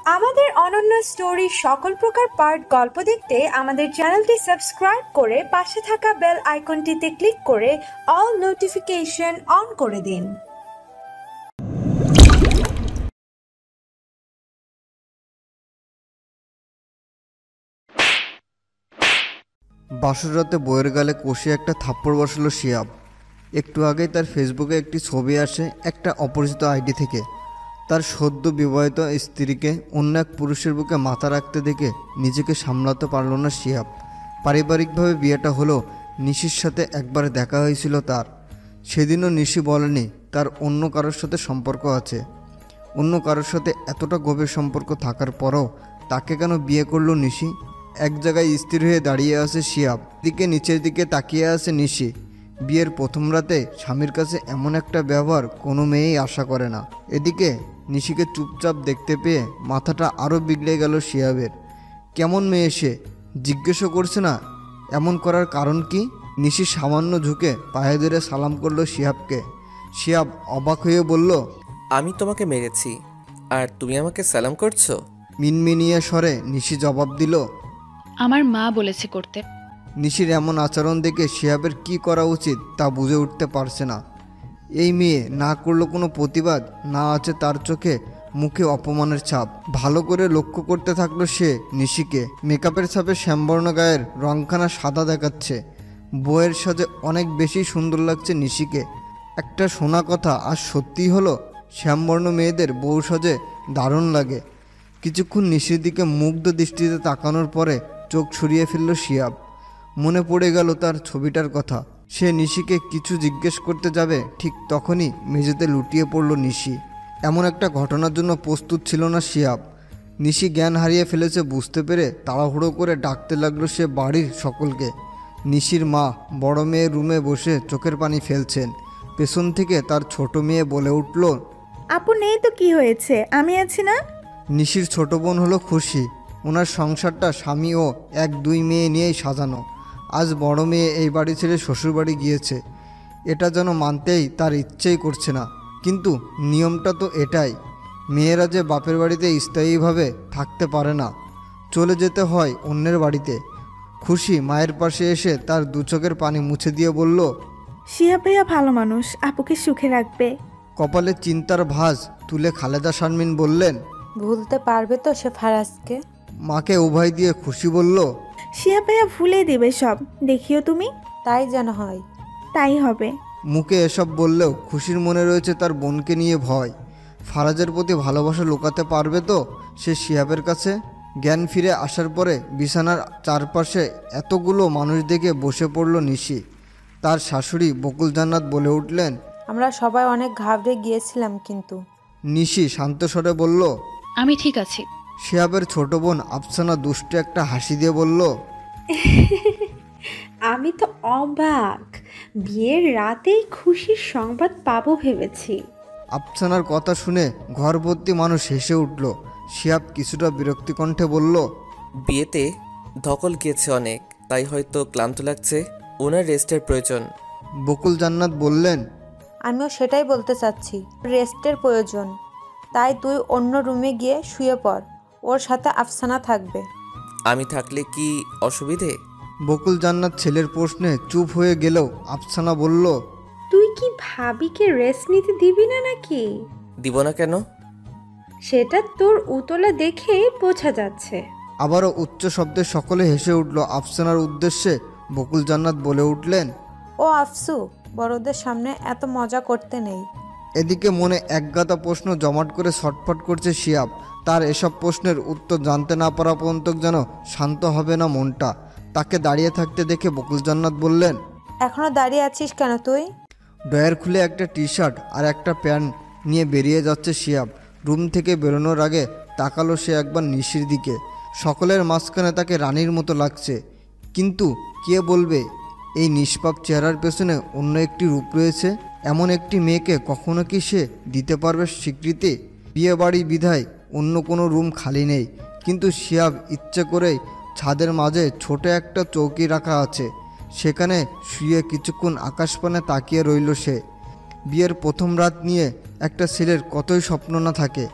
আমাদের অনন্য স্টোরি সকল প্রকার পার্ট গল্প দেখতে আমাদের চ্যানেলটি সাবস্ক্রাইব করে পাশে থাকা বেল আইকনটিতে ক্লিক করে অল নোটিফিকেশন অন করে দিন। বাসর রাতে বইয়ের গালে কষে একটা থাপ্পড় বসালো শিয়াব। একটু আগেই তার ফেসবুকে একটি ছবি আসে একটা অপরিচিত আইডি থেকে। তার সদ্য বিবাহিত স্ত্রীকে অন্য এক পুরুষের বুকে মাথা রাখতে দেখে নিজেকে সামলাতে পারল না শিয়াব। পারিবারিকভাবে বিয়েটা হলো, নিশির সাথে একবার দেখা হয়েছিল তার। সেদিনও নিশি বলেনি তার অন্য কারোর সাথে সম্পর্ক আছে। অন্য কারোর সাথে এতটা গভীর সম্পর্ক থাকার পরও তাকে কেন বিয়ে করলো নিশি? এক জায়গায় স্থির হয়ে দাঁড়িয়ে আছে শিয়াব, দিকে নিচের দিকে তাকিয়ে আছে নিশি। বিয়ের প্রথম রাতে স্বামীর কাছে এমন একটা ব্যবহার কোনো মেয়েই আশা করে না। এদিকে নিশিকে চুপচাপ দেখতে পেয়ে মাথাটা আরও বিগড়ে গেল শিয়াবের। কেমন মেয়ে সে, জিজ্ঞেসও করছে না। এমন করার কারণ কি? নিশি সামান্য ঝুঁকে পায়ে ধরে সালাম করলো শিয়াবকে। শিয়াব অবাক হয়ে বলল, আমি তোমাকে মেরেছি আর তুমি আমাকে সালাম করছো? মিনমিনিয়ে স্বরে নিশি জবাব দিল, আমার মা বলেছে করতে। নিশির এমন আচরণ দেখে শিহাবের কি করা উচিত তা বুঝে উঠতে পারছে না। এই মেয়ে না করলো কোনো প্রতিবাদ, না আছে তার চোখে মুখে অপমানের ছাপ। ভালো করে লক্ষ্য করতে থাকলো সে নিশিকে। মেকআপের ছাপে শ্যামবর্ণ গায়ের রংখানা সাদা দেখাচ্ছে। বইয়ের সাজে অনেক বেশি সুন্দর লাগছে নিশিকে। একটা শোনা কথা আর সত্যিই হলো, শ্যামবর্ণ মেয়েদের বউ সাজে দারুণ লাগে। কিছুক্ষণ নিশির দিকে মুগ্ধ দৃষ্টিতে তাকানোর পরে চোখ সরিয়ে ফেলল শিয়াব। মনে পড়ে গেল তার ছবিটার কথা। সে নিশিকে কিছু জিজ্ঞেস করতে যাবে, ঠিক তখনই মেঝেতে লুটিয়ে পড়ল নিশি। এমন একটা ঘটনার জন্য প্রস্তুত ছিল না শিয়াব। নিশি জ্ঞান হারিয়ে ফেলেছে বুঝতে পেরে তাড়াহুড়ো করে ডাকতে লাগলো সে বাড়ির সকলকে। নিশির মা বড় মেয়ের রুমে বসে চোখের পানি ফেলছেন। পেছন থেকে তার ছোট মেয়ে বলে উঠল, আপু নেই তো কি হয়েছে, আমি আছি না। নিশির ছোট বোন হলো খুশি। ওনার সংসারটা স্বামী ও এক দুই মেয়ে নিয়েই সাজানো। আজ বড় মেয়ে এই বাড়ি ছেড়ে শ্বশুরবাড়ি গিয়েছে। এটা যেন মানতেই তার ইচ্ছেই করছে না, কিন্তু নিয়মটা তো এটাই। মেয়েরা যে বাপের বাড়িতে স্থায়ীভাবে থাকতে পারে না, চলে যেতে হয় অন্যের বাড়িতে। খুশি মায়ের পাশে এসে তার দু চোখের পানি মুছে দিয়ে বলল, শিয়া ভাইয়া ভালো মানুষ, আপুকে সুখে রাখবে। কপালে চিন্তার ভাঁজ তুলে খালেদা শারমিন বললেন, ভুলতে পারবে তো সে ফারাজকে? মাকে উভয় দিয়ে খুশি বলল, শিয়া ভাইয়া ভুলে দেবে সব, দেখিও তুমি। তাই যেন হয়। তাই হবে। মুখে এসব বললেও খুশির মনে রয়েছে তার বোনকে নিয়ে ভয়। ফারাজের প্রতি ভালোবাসা লুকাতে পারবে তো সে শিহাবের কাছে? জ্ঞান ফিরে আসার পরে বিছানার চারপাশে এতগুলো মানুষ দেখে বসে পড়ল নিশি। তার শাশুড়ি বকুল জান্নাত বলে উঠলেন, আমরা সবাই অনেক ঘাবড়ে গিয়েছিলাম, কিন্তু নিশি শান্ত স্বরে বলল, আমি ঠিক আছি। শিহাবের ছোট বোন আফসানা দুষ্ট একটা হাসি দিয়ে বলল, আমি তো অবাক, বিয়ের রাতেই খুশির সংবাদ পাবো ভেবেছি। আফসানার কথা শুনে ঘর ভর্তি মানুষ হেসে উঠল। শিহাব কিছুটা বিরক্তি কণ্ঠে বলল, বিয়েতে ধকল গিয়েছে অনেক, তাই হয়তো ক্লান্ত লাগছে, ওনার রেস্টের প্রয়োজন। বকুল জান্নাত বললেন, আমিও সেটাই বলতে চাচ্ছি, রেস্টের প্রয়োজন। তাই তুই অন্য রুমে গিয়ে শুয়ে পড়, ওর সাথে আফসানা থাকবে। আমি থাকলে কি অসুবিধে? বকুল জান্নাত ছেলের প্রশ্নে চুপ হয়ে গেলেও আফসানা বলল, তুই কি ভাবিকে রেস্ট নিতে দিবি না নাকি? দিব না কেন? সেটা তোর উতলা দেখেই বোঝা যাচ্ছে। আবারও উচ্চ শব্দে সকলে হেসে উঠল। আফসানার উদ্দেশ্যে বকুল জান্নাত বলে উঠলেন, ও আফসু, বড়দের সামনে এত মজা করতে নেই। এদিকে মনে একগাদা প্রশ্ন জমাট করে ছটফট করছে শিয়াব। তার এসব প্রশ্নের উত্তর জানতে না পারা পর্যন্ত যেন শান্ত হবে না মনটা। তাকে দাঁড়িয়ে থাকতে দেখে বকুল জান্নাত বললেন, এখনো দাঁড়িয়ে আছিস কেন তুই? ড্রয়ার খুলে একটা টি শার্ট আর একটা প্যান্ট নিয়ে বেরিয়ে যাচ্ছে শিয়াব। রুম থেকে বেরোনোর আগে তাকালো সে একবার নিশির দিকে। সকলের মাঝখানে তাকে রানীর মতো লাগছে, কিন্তু কে বলবে এই নিষ্পাপ চেহারার পেছনে অন্য একটি রূপ রয়েছে? এমন একটি মেয়েকে কখনো কি সে দিতে পারবে স্বীকৃতি? বিয়ে বাড়ি বিধায় অন্য কোনো রুম খালি নেই, কিন্তু শিয়াব ইচ্ছে করেই ছাদের মাঝে ছোট একটা চৌকি রাখা আছে। সেখানে শুয়ে কিছুক্ষণ আকাশপানে তাকিয়ে রইল সে। বিয়ের প্রথম রাত নিয়ে একটা ছেলের কতই স্বপ্ন না থাকে।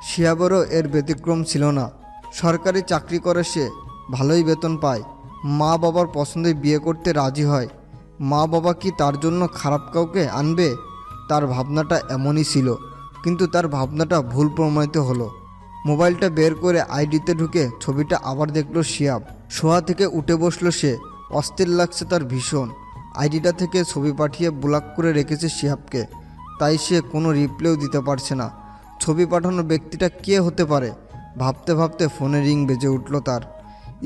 শিহাবেরও এর ব্যতিক্রম ছিল না। সরকারি চাকরি করে সে, ভালোই বেতন পায়, মা বাবার পছন্দে বিয়ে করতে রাজি হয়। মা বাবা কি তার জন্য খারাপ কাউকে আনবে? তার ভাবনাটা এমনই ছিল, কিন্তু তার ভাবনাটা ভুল প্রমাণিত হলো। মোবাইলটা বের করে আইডিতে ঢুকে ছবিটা আবার দেখলো শিহাব। শোয়া থেকে উঠে বসলো সে, অস্থির লাগছে তার ভীষণ। আইডিটা থেকে ছবি পাঠিয়ে ব্লক করে রেখেছে শিহাবকে, তাই সে কোনো রিপ্লাইও দিতে পারছে না। ছবি পাঠানোর ব্যক্তিটা কে হতে পারে? ভাবতে ভাবতে ফোনে রিং বেজে উঠল তার।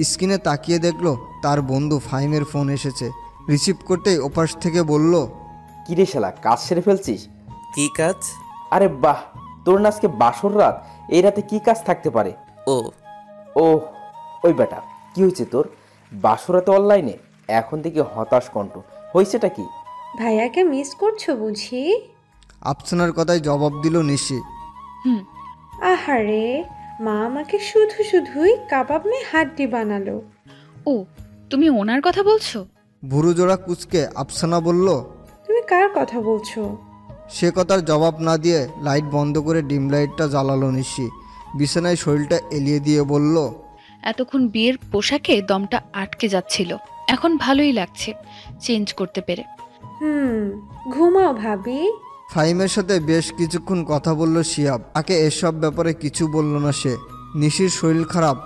স্ক্রিনে তাকিয়ে দেখলো তার বন্ধু ফাহিমের ফোন এসেছে। রিসিভ করতেই ওপাশ থেকে বলল, কিরে শালা, কাজ সেরে ফেলছিস? কি কাজ? আরে বাহ, তোর না আজকে বাসর রাত, এই রাতে কি কাজ থাকতে পারে? ও ও ওই বেটা, কি হয়েছে তোর? বাসর রাতে অনলাইনে? এখন থেকে হতাশ কণ্ঠ, হয়েছেটা কি? ভাইয়াকে মিস করছো বুঝি? আফসানার কথায় জবাব দিল নিশি। হুম। আহারে, মা আমাকে শুধু শুধুই কাবাব মে হাড্ডি বানালো। ও, তুমি ওনার কথা বলছো? ভুরু জোড়া কুচকে আফসানা বলল। তুমি কার কথা বলছো? সে কথার জবাব না দিয়ে লাইট বন্ধ করে ডিম লাইটটা জ্বালালো নিশি। বিছানায় শরীরটা এলিয়ে দিয়ে বলল, এতক্ষণ বিয়ের পোশাকে দমটা আটকে যাচ্ছিল, এখন ভালোই লাগছে চেঞ্জ করতে পেরে। ঘুমাও ভাবি। ফাহিমের সাথে বেশ কিছুক্ষণ কথা বলল শিহাব। তাকে এসব ব্যাপারে কিছু বলল না সে। নিশির শরীর খারাপ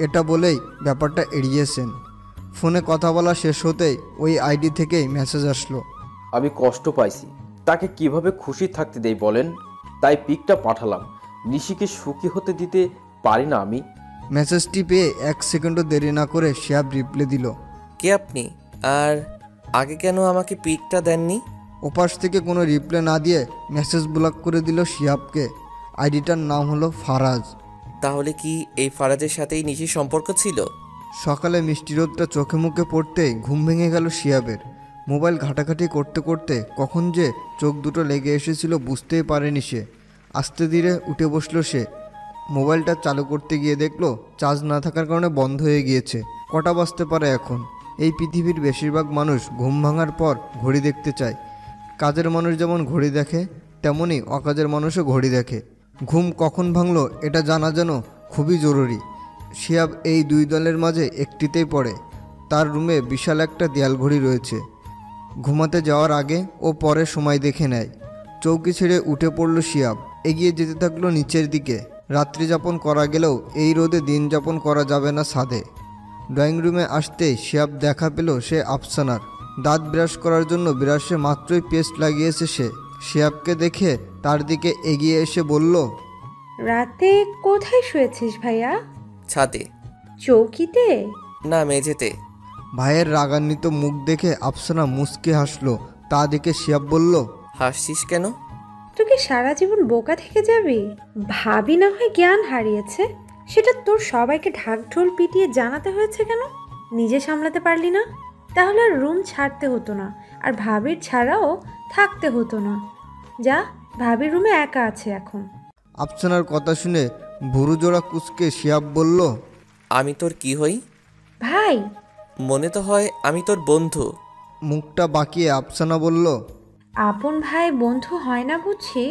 এটা বলেই ব্যাপারটা এড়িয়েছেন। ফোনে কথা বলা শেষ হতেই ওই আইডি থেকেই মেসেজ আসলো। আমি কষ্ট পাইছি, তাকে কিভাবে খুশি থাকতে দেই বলেন? তাই পিকটা পাঠালাম। নিশিকে সুখী হতে দিতে পারি না আমি? মেসেজটি পেয়ে 1 সেকেন্ডও দেরি না করে শিহাব রিপ্লাই দিল। কে আপনি? আর আগে কেন আমাকে পিকটা দেননি? ওপাশ থেকে কোনো রিপ্লাই না দিয়ে মেসেজ ব্লক করে দিল শিহাবকে। আইডিটার নাম হলো ফারাজ। তাহলে কি এই ফারাজের সাথেই নিশির সম্পর্ক ছিল? সকালে মিষ্টি রোদটা চোখে মুখে পড়তেই ঘুম ভেঙে গেল শিহাবের। মোবাইল ঘাটাঘাটি করতে করতে কখন যে চোখ দুটো লেগে এসেছিল বুঝতেই পারেনি সে। আস্তে ধীরে উঠে বসলো সে। মোবাইলটা চালু করতে গিয়ে দেখলো চার্জ না থাকার কারণে বন্ধ হয়ে গিয়েছে। কটা বাজতে পারে এখন? এই পৃথিবীর বেশিরভাগ মানুষ ঘুম ভাঙার পর ঘড়ি দেখতে চায়। কাজের মানুষ যেমন ঘড়ি দেখে, তেমনি অকাজের মানুষও ঘড়ি দেখে। ঘুম কখন ভাঙলো এটা জানা যেন খুবই জরুরি। শিহাব এই দুই দলের মাঝে একটিতেই পড়ে। তার রুমে বিশাল একটা দেয়াল ঘড়ি রয়েছে। ঘুমাতে যাওয়ার আগে ও পরে সময় দেখে নেয়। চৌকি ছেড়ে উঠে পড়ল শিহাব। এগিয়ে যেতে থাকলো নিচের দিকে। রাত্রি যাপন করা গেলেও এই রোদে দিন যাপন করা যাবে না ছাদে। ড্রয়িং রুমে আসতেই শিহাব দেখা পেল সে আফসানার। দাঁত ব্রাশ করার জন্য ব্রাশে মাত্রই পেস্ট লাগিয়েছে সে। শিহাবকে দেখে তার দিকে এগিয়ে এসে বলল, রাতে কোথায় শুয়েছিস ভাইয়া? ছাদে। চৌকিতে? না, মেঝেতে। ভাইয়ের রাগান্বিত মুখ দেখে আফসানা মুচকে হাসলো। তা দেখে শিহাব বলল, হাসছিস কেন? তুই কি সারা জীবন বোকা থেকে যাবি? ভাবি না হয় জ্ঞান হারিয়েছে, সেটা তোর সবাইকে ঢাকঢোল পিটিয়ে জানাতে হয়েছে কেন? নিজে সামলাতে পারলি না? তাহলে আর রুম ছাড়তে হতো না, আর ভাবির ছাড়াও থাকতে হতো না। যা, ভাবির রুমে একা আছে এখন। আফসানার কথা শুনে ভুরু জোড়া কুচকে শিহাব বলল, আমি তোর কি হই? ভাই। মনে তো হয় আমি তোর বন্ধু। মুখটা বাঁকিয়ে আফসানা বলল, আপন ভাই বন্ধু হয় না বুঝছি?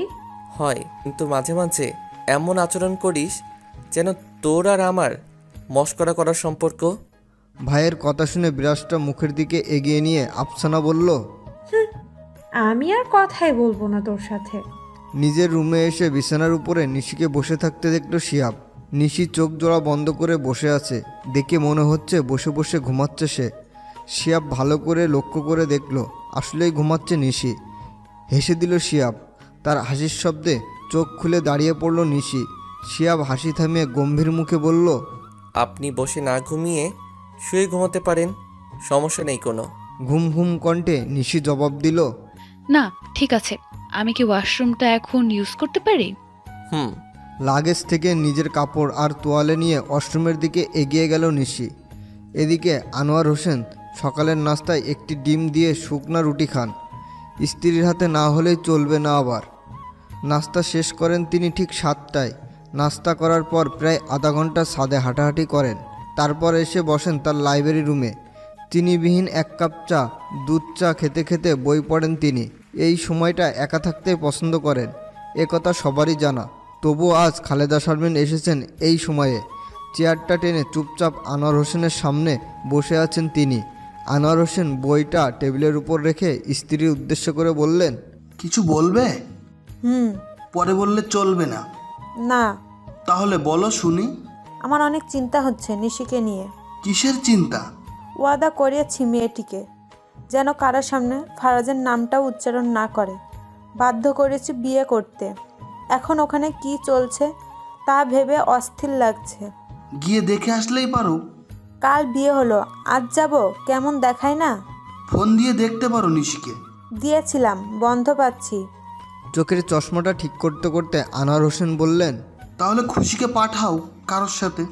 হয়, কিন্তু মাঝে মাঝে এমন আচরণ করিস যেন তোর আর আমার মস্করা করার সম্পর্ক। ভাইয়ের কথা শুনে বিরাজটা মুখের দিকে এগিয়ে নিয়ে আফসানা বলল, আমি আর কথাই বলবো না তোর সাথে। নিজের রুমে এসে বিছানার উপরে নিশিকে বসে থাকতে দেখল শিহাব। নিশি চোখ জোড়া বন্ধ করে বসে আছে। দেখে মনে হচ্ছে বসে বসে ঘুমাচ্ছে সে। শিহাব ভালো করে লক্ষ্য করে দেখল আসলেই ঘুমাচ্ছে নিশি। হেসে দিল শিহাব। তার হাসির শব্দে চোখ খুলে দাঁড়িয়ে পড়ল নিশি। শিহাব হাসি থামিয়ে গম্ভীর মুখে বলল, আপনি বসে না ঘুমিয়ে শুয়ে ঘুমাতে পারেন, সমস্যা নেই কোনো। ঘুম ঘুম কণ্ঠে নিশি জবাব দিল, না, ঠিক আছে। আমি কি ওয়াশরুমটা এখন ইউজ করতে পারি? হুম। লাগেজ থেকে নিজের কাপড় আর তোয়ালে নিয়ে ওয়াশরুমের দিকে এগিয়ে গেল নিশি। এদিকে আনোয়ার হোসেন সকালের নাস্তায় একটি ডিম দিয়ে শুকনা রুটি খান। স্ত্রীর হাতে না হলেই চলবে না আবার। নাস্তা শেষ করেন তিনি ঠিক 7টায়। নাস্তা করার পর প্রায় আধা ঘন্টা ছাদে হাঁটাহাঁটি করেন। তারপর এসে বসেন তার লাইব্রেরি রুমে। চিনিবিহীন 1 কাপ চা, দুধ চা খেতে খেতে বই পড়েন তিনি। এই সময়টা একা থাকতে পছন্দ করেন, কথা সবারই জানা। তবুও আজ খালেদা শারমিন এসেছেন এই সময়ে। চেয়ারটা টেনে চুপচাপ আনোয়ার হোসেনের সামনে বসে আছেন তিনি। আনোয়ার হোসেন বইটা টেবিলের উপর রেখে স্ত্রীর উদ্দেশ্য করে বললেন, কিছু বলবে? পরে বললে চলবে না। না, তাহলে বলো শুনি। আমার অনেক চিন্তা হচ্ছে নিশিকে নিয়ে। কিসের চিন্তা? ওয়াদা করিয়েছি মেয়েটিকে যেন কারোর সামনে ফারাজের নামটাও উচ্চারণ না করে। বাধ্য করেছি বিয়ে করতে। এখন ওখানে কি চলছে তা ভেবে অস্থির লাগছে। গিয়ে দেখে আসলেই পারো। কাল বিয়ে হলো, আজ যাব, কেমন দেখায় না? ফোন দিয়ে দেখতে পারো নিশিকে। দিয়েছিলাম, বন্ধ পাচ্ছি। চোখের চশমাটা ঠিক করতে করতে আনোয়ার হোসেন বললেন, তাহলে খুশিকে পাঠাও কারোর সাথে।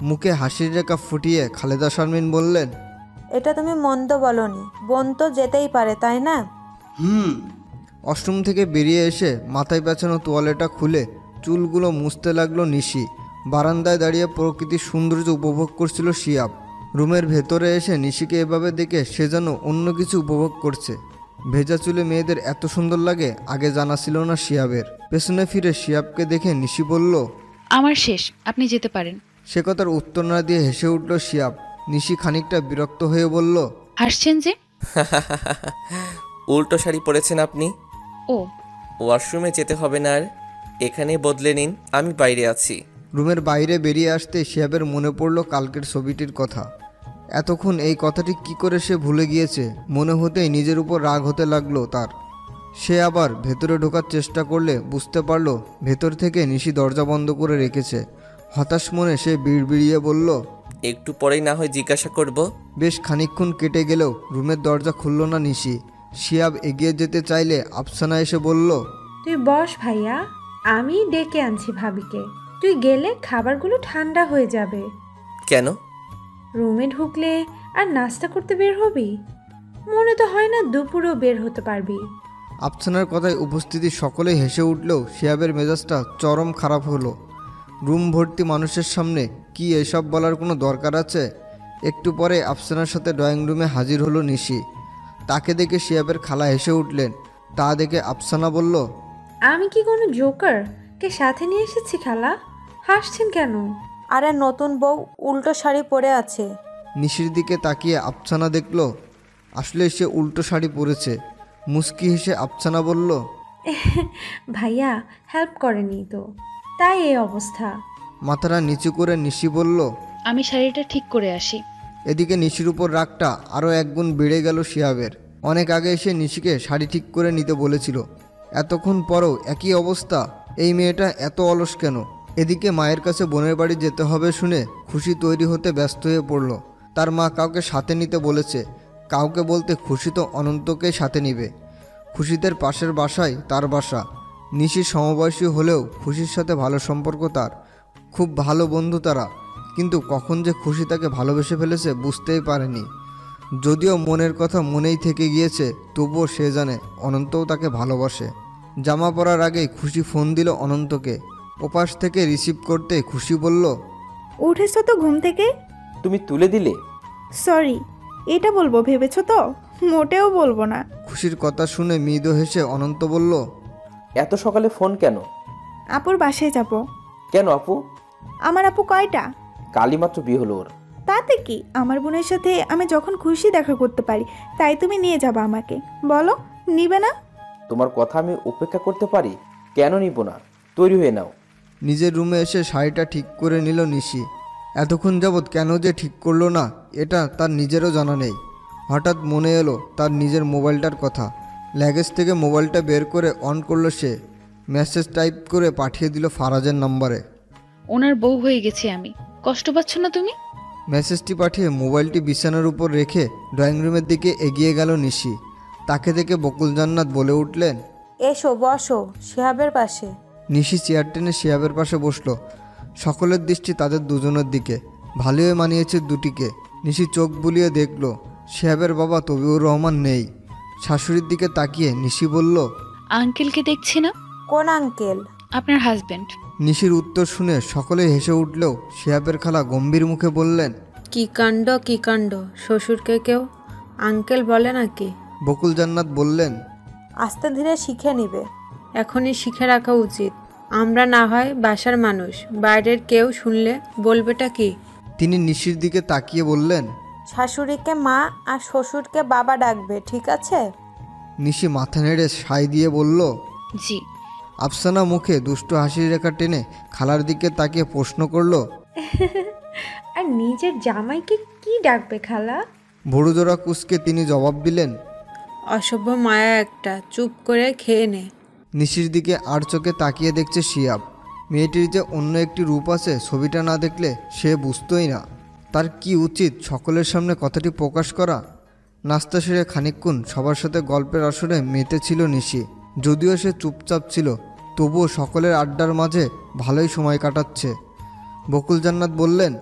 মুখে হাসির রেখা ফুটিয়ে খালেদা শারমিন বললেন, এটা তুমি মন্দ বলনি, বোন তো যেতেই পারে, তাই না? ওয়াশরুম থেকে বেরিয়ে এসে মাথায় পেঁচানো তোয়ালেটা খুলে চুলগুলো মুছতে লাগলো নিশি। বারান্দায় দাঁড়িয়ে প্রকৃতির সৌন্দর্য উপভোগ করছিল শিয়াব। রুমের ভেতরে এসে নিশিকে এভাবে দেখে সে যেন অন্য কিছু উপভোগ করছে। ভেজা চুলে মেয়েদের এত সুন্দর লাগে আগে জানা ছিল না শিয়াবের। পেছনে ফিরে শিয়াবকে দেখে নিশি বলল, আমার শেষ, আপনি যেতে পারেন। সে কথার উত্তর না দিয়ে হেসে উঠল শিয়াব। নিশি খানিকটা বিরক্ত হয়ে বলল, হাসছেন যে? উল্টো শাড়ি পরেছেন আপনি। ও, ওয়াশরুমে যেতে হবে না আর, এখানেই বদলে নিন, আমি বাইরে আছি। রুমের বাইরে বেরিয়ে আসতে শিয়াবের মনে পড়ল কালকের ছবিটির কথা। এতক্ষণ এই কথাটি কি করে সে ভুলে গিয়েছে মনে হতেই নিজের উপর রাগ হতে লাগলো তার। সে আবার ভেতরে ঢোকার চেষ্টা করলে বুঝতে পারল ভেতর থেকে নিশি দরজা বন্ধ করে রেখেছে। হতাশ মনে সে বিড়বিড়িয়ে বলল, একটু পরেই না হয় জিজ্ঞাসা করব। বেশ খানিকক্ষণ কেটে গেলেও রুমের দরজা খুলল না নিশি। শিয়াব এগিয়ে যেতে চাইলে আফসানা এসে বলল, তুই বস ভাইয়া, আমি ডেকে আনছি ভাবিকে। তুই গেলে খাবারগুলো ঠান্ডা হয়ে যাবে। কেন? রুমে ঢুকলে আর নাস্তা করতে বের হবি? মনে তো হয় না দুপুরেও বের হতে পারবি। আফসানার কথায় উপস্থিতি সকলেই হেসে উঠলেও শিয়াবের মেজাজটা চরম খারাপ হলো। রুম ভর্তি মানুষের সামনে কি এসব বলার কোনো দরকার আছে? একটু পরে আফসানার সাথে ড্রয়িং রুমে হাজির হলো নিশি। তাকে দেখে শিয়াবের খালা হেসে উঠলেন। তা দেখে আফসানা বলল, আমি কি কোনো জোকার কে সাথে নিয়ে এসেছি খালা? হাসছেন কেন? আরে নতুন বউ উল্টো শাড়ি পরে আছে। নিশির দিকে তাকিয়ে আফসানা দেখল আসলে সে উল্টো শাড়ি পরেছে। মুস্কি হেসে আফসানা বলল, ভাইয়া হেল্প করেনি তো, তাই এই অবস্থা। মাথাটা নিচু করে নিশি বলল, আমি শাড়িটা ঠিক করে আসি। এদিকে নিশির উপর রাগটা আরও একগুণ বেড়ে গেল শিয়াবের। অনেক আগে এসে নিশিকে শাড়ি ঠিক করে নিতে বলেছিল, এতক্ষণ পরও একই অবস্থা। এই মেয়েটা এত অলস কেন? এদিকে মায়ের কাছে বোনের বাড়ি যেতে হবে শুনে খুশি তৈরি হতে ব্যস্ত হয়ে পড়ল। তার মা কাউকে সাথে নিতে বলেছে। কাউকে বলতে খুশি তো অনন্তকেই সাথে নিবে। খুশিদের পাশের বাসায় তার বাসা। নিশির সমবয়সী হলেও খুশির সাথে ভালো সম্পর্ক তার, খুব ভালো বন্ধু তারা। কিন্তু কখন যে খুশি তাকে ভালোবেসে ফেলেছে বুঝতেই পারেনি। যদিও মনের কথা মনেই থেকে গিয়েছে, তবুও সে জানে অনন্তও তাকে ভালোবাসে। জামা পরার আগেই খুশি ফোন দিল অনন্তকে। ওপাশ থেকে রিসিভ করতে খুশি বলল, উঠেছো তো ঘুম থেকে? তুমি তুলে দিলে? সরি, এটা বলবো ভেবেছো তো? মোটেও বলবো না। খুশির কথা শুনে মৃদু হেসে অনন্ত বলল, এত সকালে ফোন কেন? আপুর বাসায় যাব। কেন আপু? আমার আপু কয়টা? কালই মাত্র বিয়ে হলো ওর। তাতে কি, আমার বোনের সাথে আমি যখন খুশি দেখা করতে পারি, তাই তুমি নিয়ে যাবা আমাকে। বলো, নিবে না? তোমার কথা আমি উপেক্ষা করতে পারি? কেন নিব না? তৈরি হয়ে নাও। নিজের রুমে এসে শাড়িটা ঠিক করে নিল নিশি। এতক্ষণ যাবৎ কেন যে ঠিক করলো না এটা তার নিজেরও জানা নেই। হঠাৎ মনে এলো তার নিজের মোবাইলটার কথা। লাগেজ থেকে মোবাইলটা বের করে অন করলো সে। মেসেজ টাইপ করে পাঠিয়ে দিল ফারাজের নম্বরে। ওনার বউ হয়ে গেছি আমি, কষ্ট পাচ্ছ না তুমি? মেসেজটি পাঠিয়ে মোবাইলটি বিছানার উপর রেখে ড্রয়িং রুমের দিকে এগিয়ে গেল নিশি। তাকে দেখে বকুল জান্নাত বলে উঠলেন, এসো বসো শিহাবের পাশে। নিশি চেয়ার টেনে শিয়াবের পাশে বসলো। সকলের দৃষ্টি তাদের দুজনের দিকে। ভালোই মানিয়েছে দুটিকে। নিশি চোখ বুলিয়ে দেখল শিহাবের বাবা তবিউর রহমান নেই। শাশুড়ির দিকে তাকিয়ে নিশি বলল, আঙ্কেলকে দেখছি না। কোন আঙ্কেল? আপনার হাজবেন্ড। নিশির উত্তর শুনে সকলে হেসে উঠলেও শিহাবের খালা গম্ভীর মুখে বললেন, কি কাণ্ড কি কাণ্ড, শ্বশুরকে কেউ আঙ্কেল বলে নাকি? বকুল জান্নাত বললেন, আস্তে ধীরে শিখে নিবে। এখনই শিখে রাখা উচিত। আমরা না হয় বাসার মানুষ, বাইরের কেউ শুনলে বলবেটা কি? তিনি নিশির দিকে তাকিয়ে বললেন। শাশুড়িকে মা আর শ্বশুরকে বাবা ডাকবে, ঠিক আছে? নিশি মাথা নেড়ে সায় দিয়ে বলল, জি। আফসানা মুখে দুষ্টু হাসির রেখা টেনে খালার দিকে তাকিয়ে প্রশ্ন করল, আর নিজের জামাইকে কি ডাকবে খালা? ভুরুজোড়া কুঁচকে তিনি জবাব দিলেন, অসভ্য মায়া একটা, চুপ করে খেয়ে নে। নিশির দিকে আর চোখে তাকিয়ে দেখছে শিয়াব। মেয়েটির যে অন্য একটি রূপ আছে, ছবিটা না দেখলে সে বুঝতোই না। তার কি উচিত সকলের সামনে কথাটি প্রকাশ করা? নাস্তা সেরে খানিকক্ষণ সবার সাথে গল্পের আসরে মেতেছিল নিশি। যদিও সে চুপচাপ ছিল, তবুও সকলের আড্ডার মাঝে ভালোই সময় কাটাচ্ছে। বকুল জান্নাত বললেন,